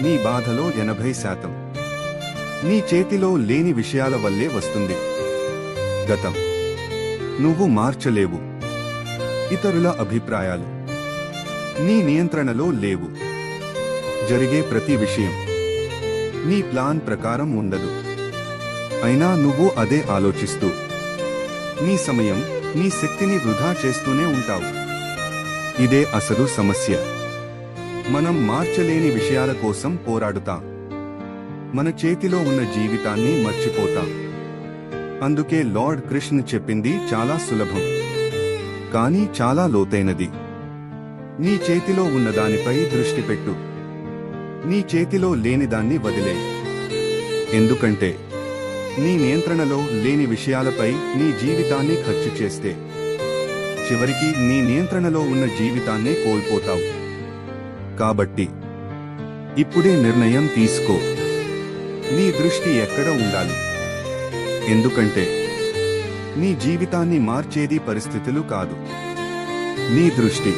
నీ బాధలో 80% నీ చేతిలో లేని విషయాల వల్లే వస్తుంది. గతం నువ్వు మార్చలేవు. ఇతరుల అభిప్రాయాలు నీ నియంత్రణలో లేవు. జరిగే ప్రతి విషయం నీ ప్లాన్ ప్రకారం ఉండదు. అయినా నువ్వు అదే ఆలోచిస్తూ నీ సమయం, నీ శక్తిని వృధా చేస్తూనే ఉంటావు. ఇదే అసలు సమస్య. మనం మార్చలేని విషయాల కోసం పోరాడుతాం. మన చేతిలో ఉన్న జీవితాన్ని మర్చిపోతాం. అందుకే లార్డ్ కృష్ణ చెప్పింది చాలా సులభం, కానీ చాలా లోతైనది. నీ చేతిలో ఉన్నదానిపై దృష్టి పెట్టు. నీ చేతిలో లేనిదాన్ని వదిలే. ఎందుకంటే నీ నియంత్రణలో లేని విషయాలపై నీ జీవితాన్ని ఖర్చు చేస్తే చివరికి నీ నియంత్రణలో ఉన్న జీవితాన్నే కోల్పోతావు. కాబట్టి ఇప్పుడే నిర్ణయం తీసుకో. నీ దృష్టి ఎక్కడ ఉండాలి? ఎందుకంటే నీ జీవితాన్ని మార్చేది పరిస్థితులు కాదు, నీ దృష్టి.